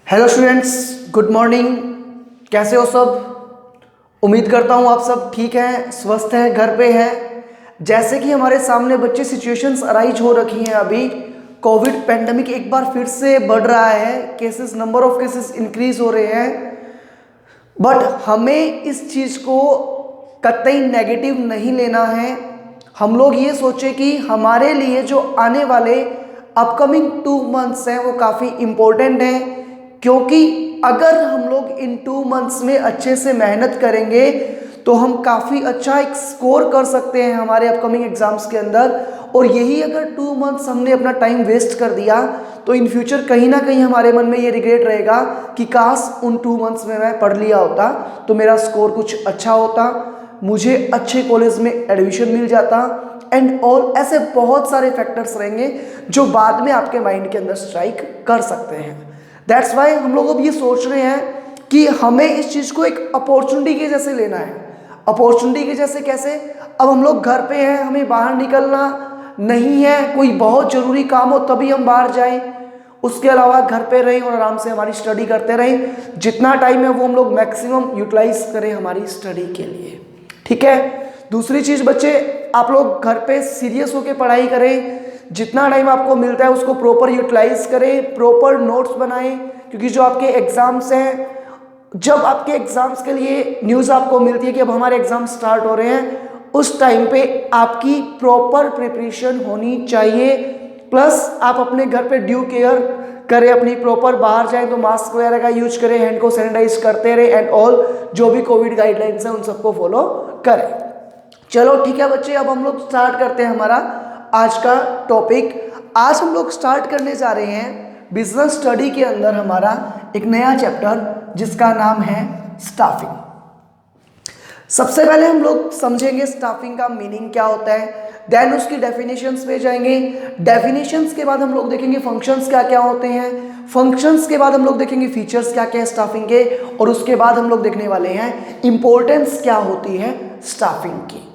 Hello students, good morning. कैसे हो सब? उम्मीद करता हूँ आप सब ठीक हैं, स्वस्थ हैं, घर पे हैं। जैसे कि हमारे सामने बच्चे सिचुएशंस अराइज हो रखी हैं। अभी कोविड पेंडेमिक एक बार फिर से बढ़ रहा है, cases, number of cases increase हो रहे हैं। बट हमें इस चीज़ को कतई नेगेटिव नहीं लेना है। हम लोग ये सोचे कि हमारे लिए जो आने वाले अपकमिंग 2 मंथ्स हैं वो काफ़ी इम्पोर्टेंट हैं, क्योंकि अगर हम लोग इन 2 मंथ्स में अच्छे से मेहनत करेंगे तो हम काफ़ी अच्छा एक स्कोर कर सकते हैं हमारे अपकमिंग एग्जाम्स के अंदर। और यही अगर 2 मंथ्स हमने अपना टाइम वेस्ट कर दिया तो इन फ्यूचर कहीं ना कहीं हमारे मन में ये रिग्रेट रहेगा कि काश उन 2 मंथ्स में मैं पढ़ लिया होता तो मेरा स्कोर कुछ अच्छा होता, मुझे अच्छे कॉलेज में एडमिशन मिल जाता एंड ऑल। ऐसे बहुत सारे फैक्टर्स रहेंगे जो बाद में आपके माइंड के अंदर स्ट्राइक कर सकते हैं। दैट्स वाई हम लोग अब ये सोच रहे हैं कि हमें इस चीज़ को एक अपॉर्चुनिटी के जैसे लेना है। अपॉर्चुनिटी के जैसे कैसे? अब हम लोग घर पे हैं, हमें बाहर निकलना नहीं है, कोई बहुत ज़रूरी काम हो तभी हम बाहर जाएं। उसके अलावा घर पे रहें और आराम से हमारी स्टडी करते रहें। जितना टाइम है वो हम लोग मैक्सिमम यूटिलाइज करें हमारी स्टडी के लिए, ठीक है। दूसरी चीज़ बच्चे, आप लोग घर पे सीरियस होकर पढ़ाई करें। जितना टाइम आपको मिलता है उसको प्रॉपर यूटिलाइज करें, प्रॉपर नोट्स बनाएं, क्योंकि जो आपके एग्जाम्स हैं, जब आपके एग्जाम्स के लिए न्यूज़ आपको मिलती है कि अब हमारे एग्जाम स्टार्ट हो रहे हैं, उस टाइम पे आपकी प्रॉपर प्रिपरेशन होनी चाहिए। प्लस आप अपने घर पे ड्यू केयर करें, अपनी प्रॉपर, बाहर जाएं तो मास्क वगैरह का यूज करें, हैंड को सैनिटाइज करते रहे एंड ऑल। जो भी कोविड गाइडलाइंस हैं उन सबको फॉलो करें। चलो ठीक है बच्चे, अब हम लोग स्टार्ट करते हैं हमारा आज का टॉपिक। आज हम लोग स्टार्ट करने जा रहे हैं बिजनेस स्टडी के अंदर हमारा एक नया चैप्टर जिसका नाम है स्टाफिंग। सबसे पहले हम लोग समझेंगे स्टाफिंग का मीनिंग क्या होता है, देन उसकी डेफिनेशंस पे जाएंगे। डेफिनेशंस के बाद हम लोग देखेंगे फंक्शंस क्या क्या होते हैं, फंक्शंस के बाद हम लोग देखेंगे फीचर्स क्या क्या है स्टाफिंग के, और उसके बाद हम लोग देखने वाले हैं इंपॉर्टेंस क्या होती है स्टाफिंग की।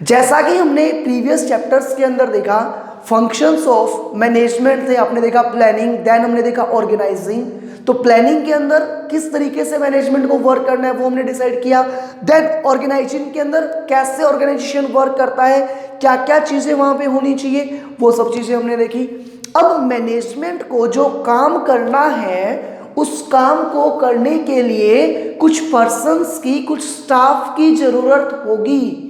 जैसा कि हमने प्रीवियस चैप्टर्स के अंदर देखा, फंक्शंस ऑफ मैनेजमेंट थे, आपने देखा प्लानिंग, देन हमने देखा ऑर्गेनाइजिंग। तो प्लानिंग के अंदर किस तरीके से मैनेजमेंट को वर्क करना है वो हमने डिसाइड किया। देन ऑर्गेनाइजिंग के अंदर कैसे ऑर्गेनाइजेशन वर्क करता है, क्या क्या चीज़ें वहाँ पे होनी चाहिए, वो सब चीज़ें हमने देखी। अब मैनेजमेंट को जो काम करना है उस काम को करने के लिए कुछ पर्सन्स की, कुछ स्टाफ की ज़रूरत होगी।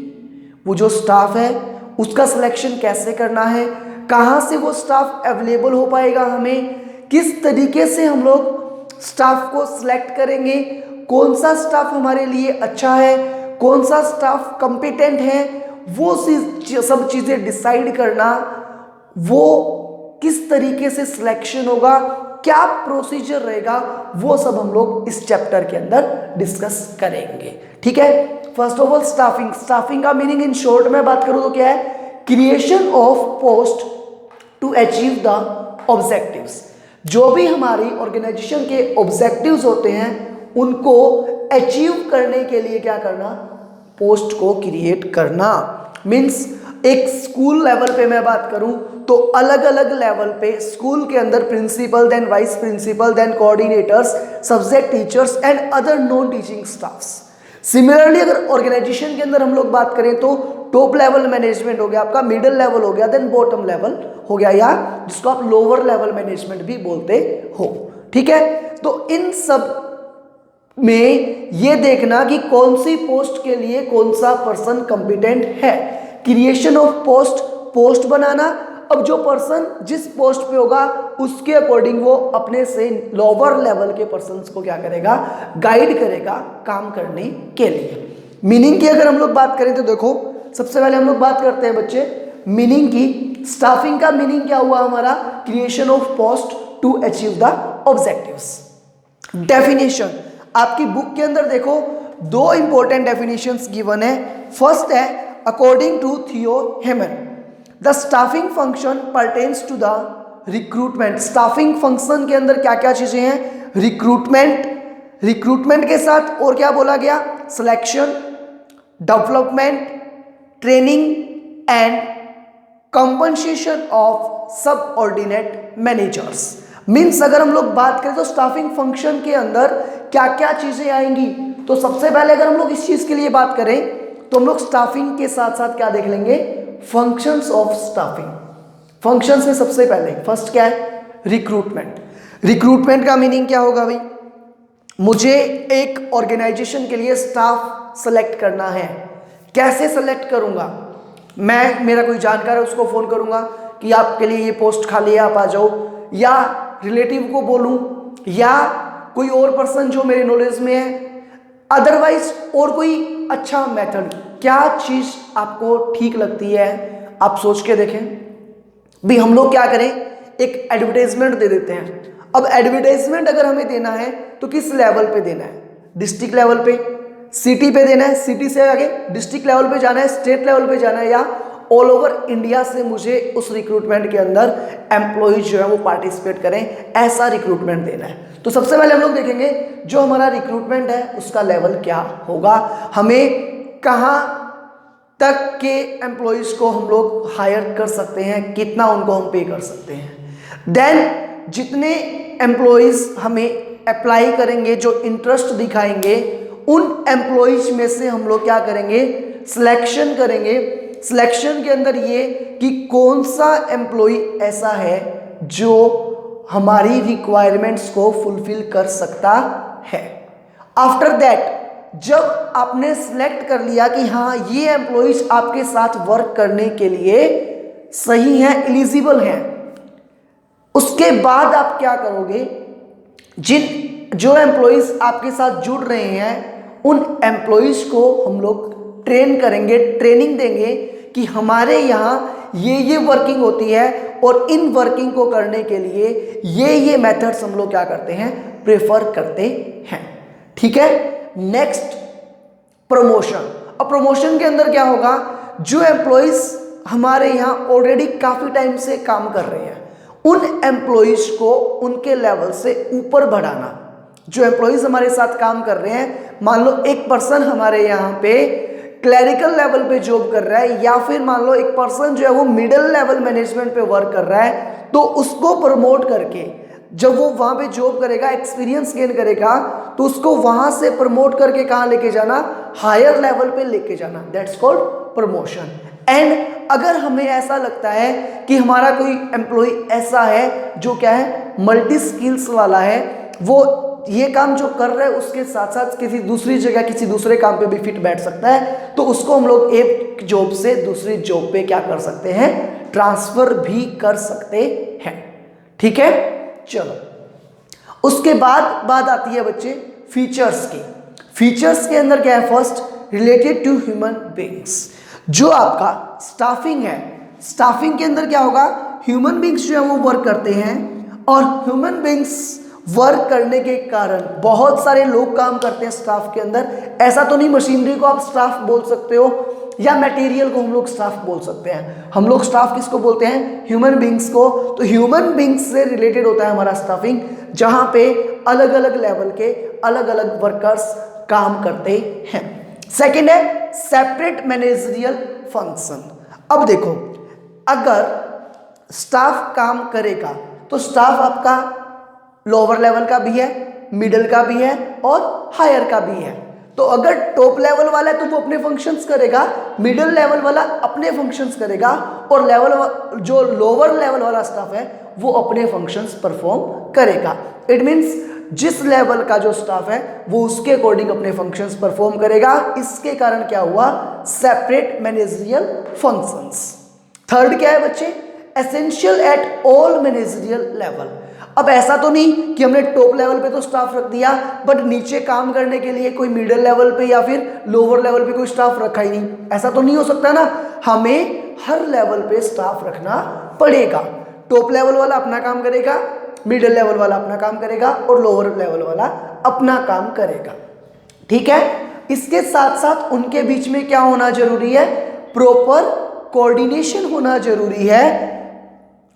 वो जो स्टाफ है उसका सिलेक्शन कैसे करना है, कहाँ से वो स्टाफ अवेलेबल हो पाएगा, हमें किस तरीके से हम लोग स्टाफ को सिलेक्ट करेंगे, कौन सा स्टाफ हमारे लिए अच्छा है, कौन सा स्टाफ कॉम्पिटेंट है, वो सब चीज़ें डिसाइड करना, वो किस तरीके से सिलेक्शन होगा, क्या प्रोसीजर रहेगा, वो सब हम लोग इस चैप्टर के अंदर डिस्कस करेंगे, ठीक है। First of all staffing. Staffing का मीनिंग इन शॉर्ट में बात करूं तो क्या है? Creation of post to achieve the objectives. जो भी हमारी ऑर्गेनाइजेशन के ऑब्जेक्टिव्स होते हैं उनको अचीव करने के लिए क्या करना? पोस्ट को क्रिएट करना। मीन्स एक स्कूल लेवल पे मैं बात करूं तो अलग अलग लेवल पे स्कूल के अंदर principal, then vice principal, then coordinators, subject teachers and other non teaching staffs. Similarly अगर ऑर्गेनाइजेशन के अंदर हम लोग बात करें तो टॉप लेवल मैनेजमेंट हो गया आपका, मिडिल लेवल हो गया, देन बॉटम लेवल हो गया, या जिसको आप लोअर लेवल मैनेजमेंट भी बोलते हो, ठीक है। तो इन सब में ये देखना कि कौन सी पोस्ट के लिए कौन सा पर्सन कॉम्पिटेंट है। क्रिएशन ऑफ पोस्ट, पोस्ट बनाना। अब जो पर्सन जिस पोस्ट पे होगा उसके अकॉर्डिंग वो अपने से लोअर लेवल के पर्सन्स को क्या करेगा? गाइड करेगा काम करने के लिए। मीनिंग की अगर हम लोग बात करें तो देखो, सबसे पहले हम लोग बात करते हैं बच्चे मीनिंग की। स्टाफिंग का मीनिंग क्या हुआ हमारा? Creation of post to achieve the objectives. Definition आपकी बुक के अंदर देखो, दो इंपॉर्टेंट डेफिनेशंस गिवन है। फर्स्ट है according to Theo Haimann, the staffing function pertains to the recruitment. Staffing function के अंदर क्या क्या चीजें हैं? रिक्रूटमेंट, रिक्रूटमेंट के साथ और क्या बोला गया? Selection, development, training and compensation of subordinate managers. Means अगर हम लोग बात करें तो स्टाफिंग फंक्शन के अंदर क्या क्या चीजें आएंगी, तो सबसे पहले अगर हम लोग इस चीज के लिए बात करें तो हम लोग स्टाफिंग के साथ साथ क्या देख लेंगे, फंक्शंस ऑफ स्टाफिंग। फंक्शंस में सबसे पहले फर्स्ट क्या है, रिक्रूटमेंट। रिक्रूटमेंट का मीनिंग क्या होगा भाई, मुझे एक ऑर्गेनाइजेशन के लिए स्टाफ सेलेक्ट करना है। कैसे सेलेक्ट करूंगा, मैं मेरा कोई जानकार है उसको फोन करूंगा कि आपके लिए ये पोस्ट खाली है आप आ जाओ, या रिलेटिव को बोलूं, या कोई और पर्सन जो मेरे नॉलेज में है, अदरवाइज और कोई अच्छा मेथड, क्या चीज आपको ठीक लगती है आप सोच के देखें। भी हम लोग क्या करें, एक एडवर्टाइजमेंट दे देते हैं। अब एडवर्टाइजमेंट अगर हमें देना है तो किस लेवल पे देना है, डिस्ट्रिक्ट लेवल पे, सिटी पे देना है, सिटी से आगे डिस्ट्रिक्ट लेवल पे जाना है, स्टेट लेवल पे जाना है, या ऑल ओवर इंडिया से मुझे उस रिक्रूटमेंट के अंदर एम्प्लॉइज जो है वो पार्टिसिपेट करें, ऐसा रिक्रूटमेंट देना है। तो सबसे पहले हम लोग देखेंगे जो हमारा रिक्रूटमेंट है उसका लेवल क्या होगा, हमें कहाँ तक के एम्प्लॉइज को हम लोग हायर कर सकते हैं, कितना उनको हम पे कर सकते हैं। देन जितने एम्प्लॉइज हमें अप्लाई करेंगे, जो इंटरेस्ट दिखाएंगे, उन एम्प्लॉइज में से हम लोग क्या करेंगे, सिलेक्शन करेंगे। सिलेक्शन के अंदर ये कि कौन सा एम्प्लॉय ऐसा है जो हमारी रिक्वायरमेंट्स को फुलफिल कर सकता है। आफ्टर दैट जब आपने सिलेक्ट कर लिया कि हाँ ये एम्प्लॉइज आपके साथ वर्क करने के लिए सही है, एलिजिबल हैं, उसके बाद आप क्या करोगे, जो एम्प्लॉइज आपके साथ जुड़ रहे हैं उन एम्प्लॉइज को हम लोग ट्रेन करेंगे, ट्रेनिंग देंगे कि हमारे यहाँ ये वर्किंग होती है और इन वर्किंग को करने के लिए ये मेथड्स हम लोग क्या करते हैं, प्रेफर करते हैं। ठीक है। Next promotion. अब प्रमोशन के अंदर क्या होगा, जो एम्प्लॉइज हमारे यहाँ ऑलरेडी काफी टाइम से काम कर रहे हैं उन एम्प्लॉइज को उनके लेवल से ऊपर बढ़ाना। जो एम्प्लॉइज हमारे साथ काम कर रहे हैं, मान लो एक पर्सन हमारे यहाँ पे क्लरिकल लेवल पे जॉब कर रहा है, या फिर मान लो एक पर्सन जो है वो मिडिल लेवल मैनेजमेंट पे वर्क कर रहा है, तो उसको प्रमोट करके जब वो वहां पे जॉब करेगा, एक्सपीरियंस गेन करेगा, तो उसको वहां से प्रमोट करके कहां लेके जाना, हायर लेवल पे लेके जाना। That's called promotion. एंड अगर हमें ऐसा लगता है कि हमारा कोई एम्प्लॉय ऐसा है जो क्या है, मल्टी स्किल्स वाला है, वो ये काम जो कर रहा है उसके साथ साथ किसी दूसरी जगह किसी दूसरे काम पे भी फिट बैठ सकता है, तो उसको हम लोग एक जॉब से दूसरी जॉब पे क्या कर सकते हैं, ट्रांसफर भी कर सकते हैं। ठीक है। चलो उसके बाद बात आती है बच्चे फीचर्स की। फीचर्स के अंदर क्या है, first related to human beings. जो आपका स्टाफिंग है, स्टाफिंग के अंदर क्या होगा, ह्यूमन बीइंग्स जो है वो वर्क करते हैं, और ह्यूमन बीइंग्स वर्क करने के कारण बहुत सारे लोग काम करते हैं स्टाफ के अंदर। ऐसा तो नहीं मशीनरी को आप स्टाफ बोल सकते हो या मटेरियल को हम लोग स्टाफ बोल सकते हैं। हम लोग स्टाफ किसको बोलते हैं, ह्यूमन बीइंग्स को। तो ह्यूमन बीइंग्स से रिलेटेड होता है हमारा स्टाफिंग, जहां पे अलग अलग लेवल के अलग अलग वर्कर्स काम करते हैं। सेकेंड है सेपरेट मैनेजरियल फंक्शन। अब देखो, अगर स्टाफ काम करेगा तो स्टाफ आपका लोअर लेवल का भी है, मिडिल का भी है और हायर का भी है। तो अगर टॉप लेवल वाला है तो वो अपने फंक्शंस करेगा, मिडिल लेवल वाला अपने फंक्शंस करेगा, और जो लोअर लेवल वाला स्टाफ है वो अपने फंक्शंस परफॉर्म करेगा। इट मींस जिस लेवल का जो स्टाफ है वो उसके अकॉर्डिंग अपने फंक्शंस परफॉर्म करेगा। इसके कारण क्या हुआ, सेपरेट मैनेजरियल फंक्शंस। थर्ड क्या है बच्चे, essential at all managerial level. अब ऐसा तो नहीं कि हमने टॉप लेवल पे तो स्टाफ रख दिया बट नीचे काम करने के लिए कोई मिडिल लेवल पे या फिर लोअर लेवल पे कोई स्टाफ रखा ही नहीं, ऐसा तो नहीं हो सकता ना। हमें हर लेवल पे स्टाफ रखना पड़ेगा। टॉप लेवल वाला अपना काम करेगा, मिडिल लेवल वाला अपना काम करेगा और लोअर लेवल वाला अपना काम करेगा। ठीक है। इसके साथ साथ उनके बीच में क्या होना जरूरी है, प्रॉपर कोऑर्डिनेशन होना जरूरी है,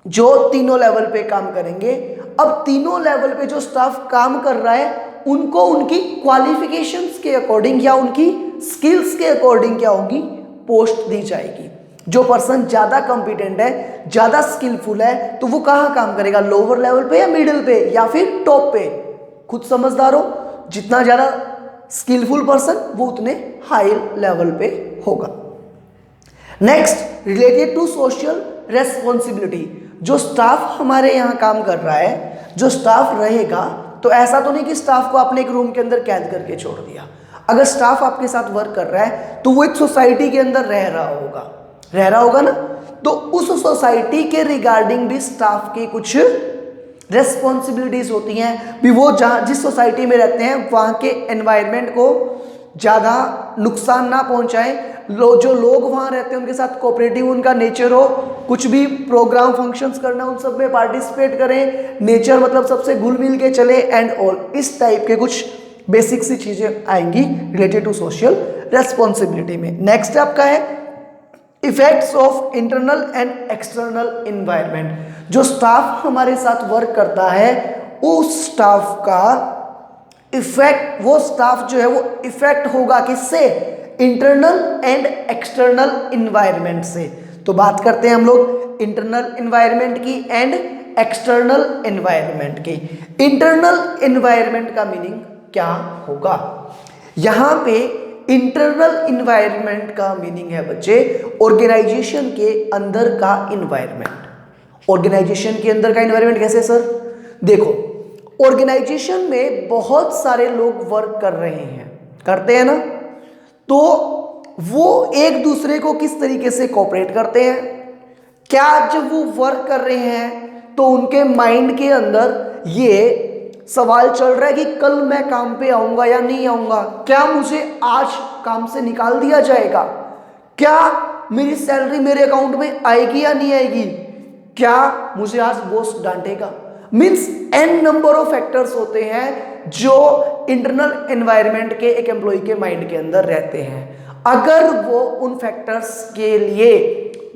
जो तीनों लेवल पे काम करेंगे। अब तीनों लेवल पे जो स्टाफ काम कर रहा है उनको उनकी क्वालिफिकेशंस के अकॉर्डिंग या उनकी स्किल्स के अकॉर्डिंग क्या होगी, पोस्ट दी जाएगी। जो पर्सन ज़्यादा कॉम्पिटेंट है, ज़्यादा स्किलफुल है, तो वो कहाँ काम करेगा, लोअर लेवल पे या मिडिल पे या फिर टॉप पे। खुद समझदार हो, जितना ज़्यादा स्किलफुल पर्सन वो उतने हाई लेवल पे होगा। Next, related to social responsibility. जो स्टाफ हमारे यहाँ काम कर रहा है, जो स्टाफ रहेगा, तो ऐसा तो नहीं कि स्टाफ को आपने एक रूम के अंदर कैद करके छोड़ दिया। अगर स्टाफ आपके साथ वर्क कर रहा है तो वो एक सोसाइटी के अंदर रह रहा होगा ना, तो उस सोसाइटी के रिगार्डिंग भी स्टाफ की कुछ रेस्पॉन्सिबिलिटीज होती हैं। भी वो जहाँ जिस सोसाइटी में रहते हैं वहाँ के एनवायरनमेंट को ज़्यादा नुकसान ना पहुँचाएं, जो लोग वहाँ रहते हैं उनके साथ कोऑपरेटिव उनका नेचर हो, कुछ भी प्रोग्राम फंक्शंस करना उन सब में पार्टिसिपेट करें, नेचर मतलब सबसे घुल मिल के चले एंड ऑल, इस टाइप के कुछ बेसिक सी चीज़ें आएंगी रिलेटेड टू सोशल रेस्पॉन्सिबिलिटी में। नेक्स्ट आपका है effects of internal and external environment. जो स्टाफ हमारे साथ वर्क करता है उस स्टाफ का इफेक्ट, वो स्टाफ जो है वो इफेक्ट होगा किससे, इंटरनल एंड एक्सटर्नल इन्वायरमेंट से। तो बात करते हैं हम लोग इंटरनल इन्वायरमेंट की एंड एक्सटर्नल इन्वायरमेंट की। इंटरनल इन्वायरमेंट का मीनिंग क्या होगा, यहाँ पे इंटरनल इन्वायरमेंट का मीनिंग है बच्चे ऑर्गेनाइजेशन के अंदर का इन्वायरमेंट। ऑर्गेनाइजेशन के अंदर का इन्वायरमेंट कैसे सर, देखो ऑर्गेनाइजेशन में बहुत सारे लोग वर्क कर रहे हैं, करते हैं ना, तो वो एक दूसरे को किस तरीके से कोऑपरेट करते हैं, क्या जब वो वर्क कर रहे हैं तो उनके माइंड के अंदर ये सवाल चल रहा है कि कल मैं काम पे आऊंगा या नहीं आऊंगा, क्या मुझे आज काम से निकाल दिया जाएगा, क्या मेरी सैलरी मेरे अकाउंट में आएगी या नहीं आएगी, क्या मुझे आज बॉस डांटेगा। Means an number of factors होते हैं जो इंटरनल एनवायरनमेंट के एक एम्प्लॉय के माइंड के अंदर रहते हैं। अगर वो उन फैक्टर्स के लिए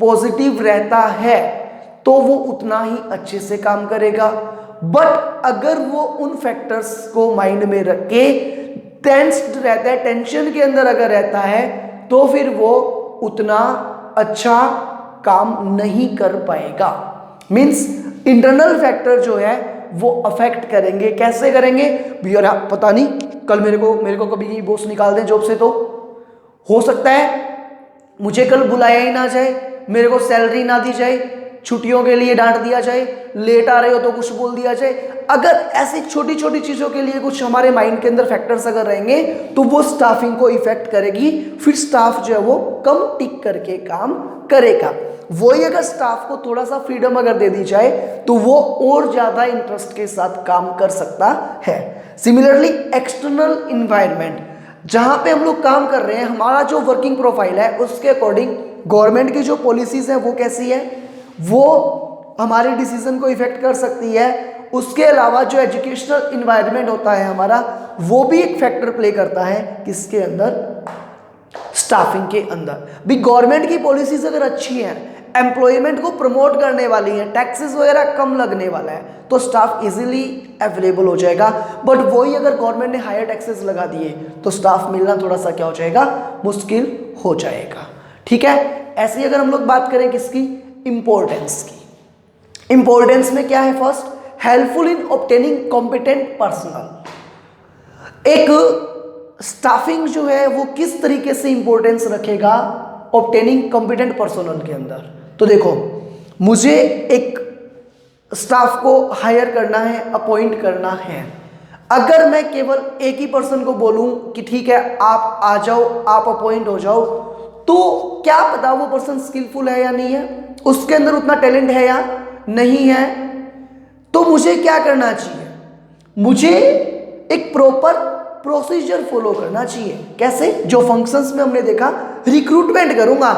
पॉजिटिव रहता है तो वो उतना ही अच्छे से काम करेगा, बट अगर वो उन फैक्टर्स को माइंड में रख के टेंस्ड रहता है, टेंशन के अंदर अगर रहता है, तो फिर वो उतना अच्छा काम नहीं कर पाएगा। मीन्स इंटरनल फैक्टर जो है वो अफेक्ट करेंगे। कैसे करेंगे भैया, पता नहीं कल मेरे को कभी बॉस निकाल दें जॉब से, तो हो सकता है मुझे कल बुलाया ही ना जाए, मेरे को सैलरी ना दी जाए, छुट्टियों के लिए डांट दिया जाए, लेट आ रहे हो तो कुछ बोल दिया जाए। अगर ऐसी छोटी छोटी चीज़ों के लिए कुछ हमारे माइंड के अंदर फैक्टर्स अगर रहेंगे तो वो स्टाफिंग को इफेक्ट करेगी, फिर स्टाफ जो है वो कम टिक करके काम करेगा। वही अगर स्टाफ को थोड़ा सा फ्रीडम अगर दे दी जाए तो वो और ज़्यादा इंटरेस्ट के साथ काम कर सकता है। सिमिलरली एक्सटर्नल इन्वायरमेंट, जहाँ पे हम लोग काम कर रहे हैं, हमारा जो वर्किंग प्रोफाइल है उसके अकॉर्डिंग गवर्नमेंट की जो पॉलिसीज़ हैं वो कैसी है, वो हमारे डिसीजन को इफेक्ट कर सकती है। उसके अलावा जो एजुकेशनल इन्वायरमेंट होता है हमारा, वो भी एक फैक्टर प्ले करता है किसके अंदर, स्टाफिंग के अंदर भी। गवर्नमेंट की पॉलिसीज अगर अच्छी हैं, एम्प्लॉयमेंट को प्रमोट करने वाली हैं, टैक्सेस वगैरह कम लगने वाला है, तो स्टाफ इजीली अवेलेबल हो जाएगा। बट वही अगर गवर्नमेंट ने हायर टैक्सेस लगा दिए तो स्टाफ मिलना थोड़ा सा क्या हो जाएगा, मुश्किल हो जाएगा। ठीक है, ऐसे ही अगर हम लोग बात करें किसकी, इंपॉर्टेंस की। इंपॉर्टेंस में क्या है, first helpful in obtaining competent personal. एक स्टाफिंग जो है वो किस तरीके से इंपॉर्टेंस रखेगा ऑब्टेनिंग कॉम्पिटेंट पर्सनल के अंदर। तो देखो, मुझे एक स्टाफ को हायर करना है, अपॉइंट करना है, अगर मैं केवल एक ही पर्सन को बोलूं कि ठीक है आप आ जाओ, आप अपॉइंट हो जाओ, तो क्या पता वो पर्सन स्किलफुल है या नहीं है, उसके अंदर उतना टैलेंट है या नहीं है। तो मुझे क्या करना चाहिए, मुझे एक प्रॉपर प्रोसीजर फॉलो करना चाहिए। कैसे, जो फंक्शंस में हमने देखा, रिक्रूटमेंट करूंगा।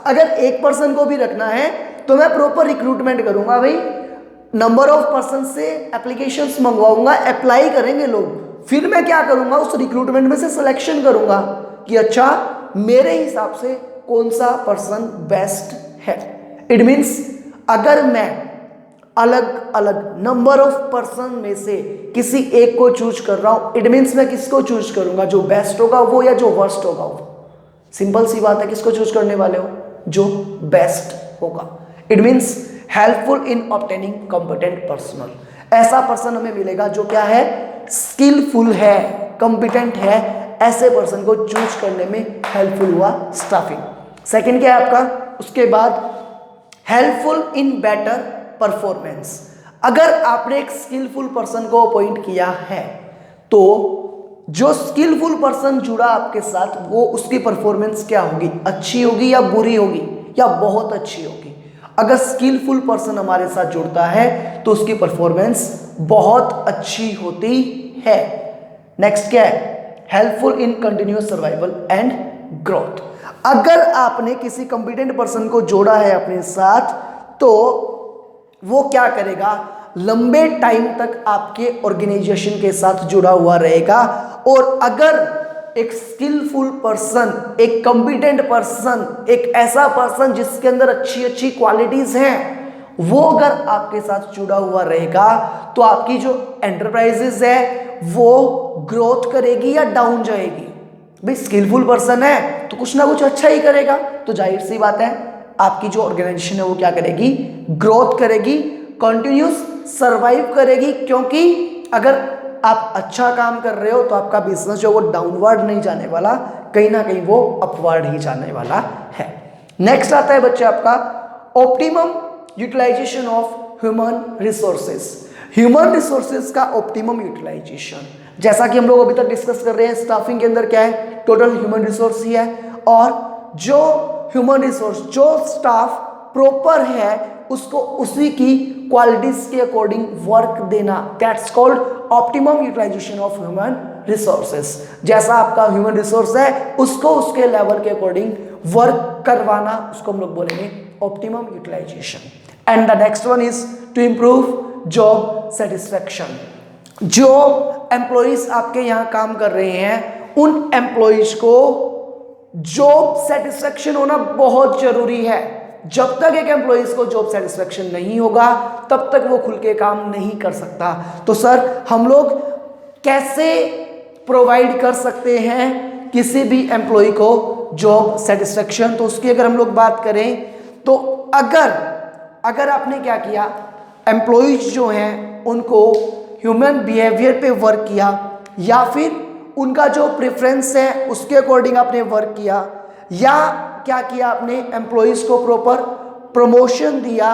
अगर एक पर्सन को भी रखना है तो मैं प्रॉपर रिक्रूटमेंट करूंगा भाई, नंबर ऑफ पर्सन से एप्लीकेशंस मंगवाऊंगा, अप्लाई करेंगे लोग, फिर मैं क्या करूंगा, उस रिक्रूटमेंट में से सिलेक्शन करूंगा कि अच्छा मेरे हिसाब से कौन सा पर्सन बेस्ट है। इट मीन्स अगर मैं अलग अलग नंबर ऑफ पर्सन में से किसी एक को चूज कर रहा हूं, इट मीन्स मैं किसको चूज करूंगा, जो बेस्ट होगा वो या जो वर्स्ट होगा वो। सिंपल सी बात है, किसको चूज करने वाले हो, जो बेस्ट होगा। It means helpful in obtaining competent personal, ऐसा पर्सन हमें मिलेगा जो क्या है, स्किलफुल है, कॉम्पिटेंट है, ऐसे पर्सन को चूज करने में हेल्पफुल हुआ स्टाफिंग। सेकंड क्या है आपका, उसके बाद हेल्पफुल इन बेटर परफॉर्मेंस। अगर आपने एक स्किलफुल पर्सन को अपॉइंट किया है तो जो स्किलफुल पर्सन जुड़ा आपके साथ वो उसकी परफॉर्मेंस क्या होगी, अच्छी होगी या बुरी होगी या बहुत अच्छी होगी। अगर स्किलफुल पर्सन हमारे साथ जुड़ता है तो उसकी परफॉर्मेंस बहुत अच्छी होती है। नेक्स्ट क्या है, helpful in continuous survival and growth. अगर आपने किसी कॉम्पिटेंट पर्सन को जोड़ा है अपने साथ तो वो क्या करेगा, लंबे टाइम तक आपके ऑर्गेनाइजेशन के साथ जुड़ा हुआ रहेगा। और अगर एक स्किलफुल पर्सन, एक कॉम्पिटेंट पर्सन, एक ऐसा पर्सन जिसके अंदर अच्छी अच्छी क्वालिटीज हैं, वो अगर आपके साथ जुड़ा हुआ रहेगा तो आपकी जो एंटरप्राइजेस है वो ग्रोथ करेगी या डाउन जाएगी। भाई स्किलफुल पर्सन है तो कुछ ना कुछ अच्छा ही करेगा, तो जाहिर सी बात है आपकी जो ऑर्गेनाइजेशन है वो क्या करेगी, ग्रोथ करेगी, कंटिन्यूस सर्वाइव करेगी। क्योंकि अगर आप अच्छा काम कर रहे हो तो आपका बिजनेस जो वो डाउनवर्ड नहीं जाने वाला, कहीं ना कहीं वो अपवर्ड ही जाने वाला है। नेक्स्ट आता है बच्चे आपका optimum utilisation of human resources. Human resources का ऑप्टिमम यूटिलाइजेशन, जैसा कि हम लोग अभी तक डिस्कस कर रहे हैं, स्टाफिंग के अंदर क्या है, टोटल ह्यूमन रिसोर्स ही है। और जो ह्यूमन रिसोर्स, जो स्टाफ प्रॉपर है उसको उसी की क्वालिटीज के अकॉर्डिंग वर्क देना, that's called optimum utilisation of human resources. जैसा आपका ह्यूमन रिसोर्स है उसको उसके लेवल के अकॉर्डिंग वर्क करवाना, उसको हम लोग बोलेंगे optimum utilisation. And the next one is to improve job satisfaction. जो एम्प्लॉइज आपके यहाँ काम कर रहे हैं उन एम्प्लॉइज को जॉब सेटिस्फैक्शन होना बहुत जरूरी है। जब तक एक एम्प्लॉइज को जॉब सेटिस्फैक्शन नहीं होगा तब तक वो खुल के काम नहीं कर सकता। तो सर हम लोग कैसे प्रोवाइड कर सकते हैं किसी भी एम्प्लॉय को जॉब सेटिस्फैक्शन, तो उसकी अगर हम लोग बात करें तो अगर आपने क्या किया, एम्प्लॉइज जो हैं उनको ह्यूमन बिहेवियर पे वर्क किया या फिर उनका जो प्रेफरेंस है उसके अकॉर्डिंग आपने वर्क किया, या क्या किया आपने एम्प्लॉइज को प्रॉपर प्रमोशन दिया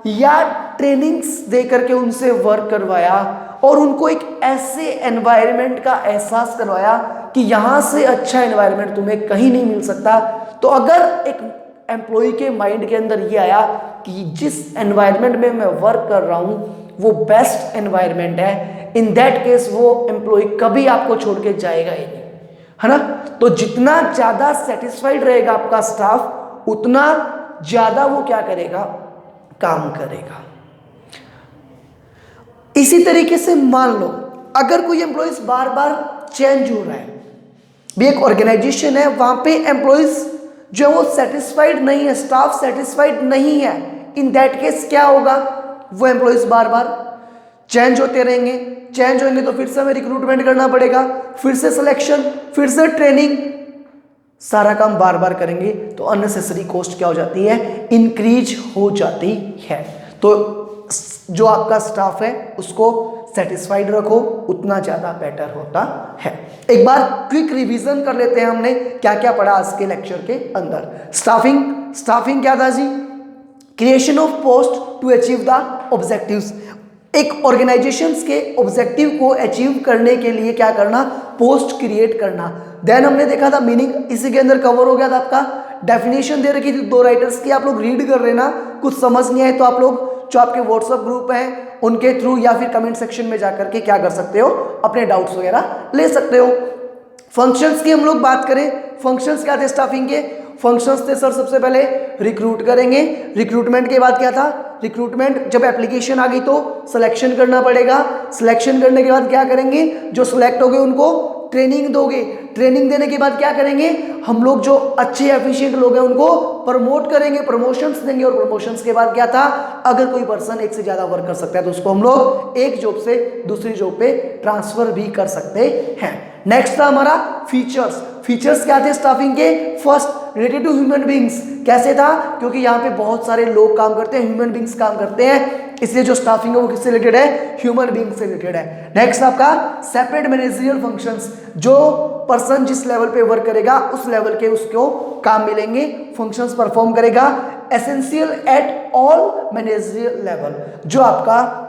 या ट्रेनिंग्स दे करके उनसे वर्क करवाया और उनको एक ऐसे एनवायरनमेंट का एहसास करवाया कि यहाँ से अच्छा एनवायरनमेंट तुम्हें कहीं नहीं मिल सकता। तो अगर एक एम्प्लॉय के माइंड के अंदर ये आया कि जिस एनवायरनमेंट में मैं वर्क कर रहा हूँ वो बेस्ट एनवायरनमेंट है, इन दैट केस वो एम्प्लॉय कभी आपको छोड़ के जाएगा ही नहीं, है ना। तो जितना ज्यादा सेटिस्फाइड रहेगा आपका स्टाफ उतना ज्यादा वो क्या करेगा, काम करेगा। इसी तरीके से मान लो अगर कोई एम्प्लॉइज बार बार चेंज हो रहा है, भी एक ऑर्गेनाइजेशन है वहां पे एम्प्लॉइज जो वो सेटिस्फाइड नहीं है, स्टाफ सेटिस्फाइड नहीं है, इन दैट केस क्या होगा, वो एम्प्लॉइज बार बार चेंज होते रहेंगे। चेंज होंगे तो फिर से हमें रिक्रूटमेंट करना पड़ेगा, फिर से सिलेक्शन, फिर से ट्रेनिंग, सारा काम बार बार करेंगे तो अननेसेसरी कॉस्ट क्या हो जाती है, इंक्रीज हो जाती है। तो जो आपका स्टाफ है उसको सेटिस्फाइड रखो, उतना ज्यादा बेटर होता है। एक बार क्विक रिवीजन कर लेते हैं हमने क्या क्या पढ़ा आज के लेक्चर के अंदर। स्टाफिंग क्या था जी, creation of post to achieve the objectives. एक ऑर्गेनाइजेशंस के ऑब्जेक्टिव को अचीव करने के लिए क्या करना, पोस्ट क्रिएट करना। देन हमने देखा था मीनिंग, इसी के अंदर कवर हो गया था आपका, डेफिनेशन दे रखी थी दो राइटर्स की, आप लोग रीड कर लेना, कुछ समझ नहीं आए तो आप लोग जो आपके व्हाट्सएप ग्रुप हैं उनके थ्रू या फिर कमेंट सेक्शन में जाकर के क्या कर सकते हो, अपने डाउट्स वगैरह ले सकते हो। फंक्शंस की हम लोग बात करें, फंक्शंस क्या थे स्टाफिंग के, फंक्शंस थे सर सबसे पहले रिक्रूट करेंगे, रिक्रूटमेंट के बाद क्या था, रिक्रूटमेंट जब एप्लीकेशन आ गई तो सिलेक्शन करना पड़ेगा, सिलेक्शन करने के बाद क्या करेंगे, जो सिलेक्ट हो गए उनको ट्रेनिंग दोगे, ट्रेनिंग देने के बाद क्या करेंगे, हम लोग जो अच्छे एफिशिएंट लोग हैं उनको प्रमोट करेंगे, प्रमोशंस देंगे, और प्रमोशंस के बाद क्या था, अगर कोई पर्सन एक से ज्यादा वर्क कर सकता है तो उसको हम लोग एक जॉब से दूसरी जॉब पे ट्रांसफर भी कर सकते हैं। नेक्स्ट था हमारा फीचर्स। फीचर्स क्या थे स्टाफिंग के, first related to human beings, कैसे था? क्योंकि यहाँ पे बहुत सारे लोग काम करते हैं, ह्यूमन बींग्स काम करते हैं, इसलिए जो स्टाफिंग है वो किससे रिलेटेड है? ह्यूमन बींग से रिलेटेड है। नेक्स्ट आपका सेपरेट मैनेजरियल फंक्शंस, जो पर्सन जिस लेवल पे वर्क करेगा उस लेवल के उसको काम मिलेंगे, फंक्शंस परफॉर्म करेगा। Essential at all managerial level, जो आपका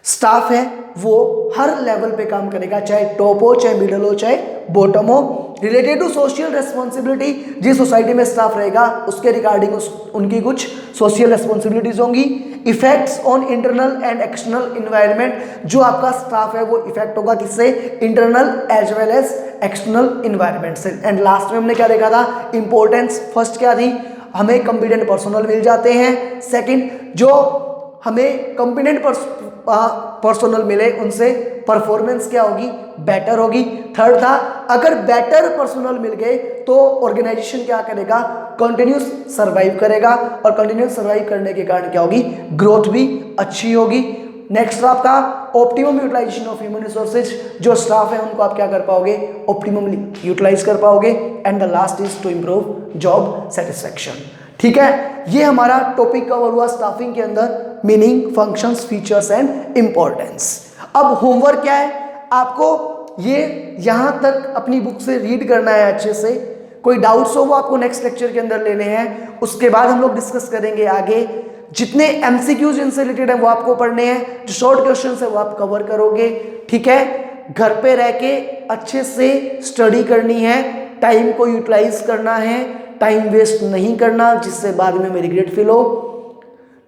स्टाफ है वो हर लेवल पे काम करेगा, चाहे टॉप हो, चाहे मिडल हो, चाहे बॉटम हो। रिलेटेड टू सोशल रेस्पॉन्सिबिलिटी, जिस सोसाइटी में स्टाफ रहेगा उसके रिगार्डिंग उनकी कुछ सोशल रेस्पॉन्सिबिलिटीज होंगी। Effects on internal and external environment, जो आपका स्टाफ है वो इफेक्ट होगा किससे? Internal as well as external environment से। एंड लास्ट में हमने क्या देखा था? इंपॉर्टेंस फर्स्ट क्या थी? हमें कंपिटेंट पर्सनल मिल जाते हैं। सेकंड, जो हमें कंपिटेंट पर्सनल मिले उनसे परफॉर्मेंस क्या होगी? बेटर होगी। थर्ड था, अगर बेटर पर्सनल मिल गए तो ऑर्गेनाइजेशन क्या करेगा? कंटिन्यूस सर्वाइव करेगा, और कंटिन्यूस सर्वाइव करने के कारण क्या होगी? ग्रोथ भी अच्छी होगी। नेक्स्ट आपका optimum utilisation of human resources, जो स्टाफ है उनको आप क्या कर पाओगे? ऑप्टिममली यूटिलाइज कर पाओगे। And the last is to improve job satisfaction. ठीक है, ये हमारा टॉपिक कवर हुआ स्टाफिंग के अंदर, meaning, functions, features and importance. अब होमवर्क क्या है? आपको ये यहां तक अपनी बुक से रीड करना है अच्छे से। कोई डाउट्स हो वो आपको नेक्स्ट लेक्चर के अंदर लेने हैं, उसके बाद हम लोग डिस्कस करेंगे आगे। जितने एमसीक्यूज इनसे रिलेटेड है वो आपको पढ़ने हैं, जो शॉर्ट क्वेश्चंस है वो आप कवर करोगे। ठीक है, घर पे रह के अच्छे से स्टडी करनी है, टाइम को यूटिलाइज करना है, टाइम वेस्ट नहीं करना जिससे बाद में रिग्रेट फील हो।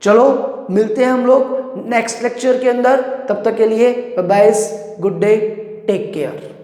चलो मिलते हैं हम लोग नेक्स्ट लेक्चर के अंदर, तब तक के लिए bye, good day, take care.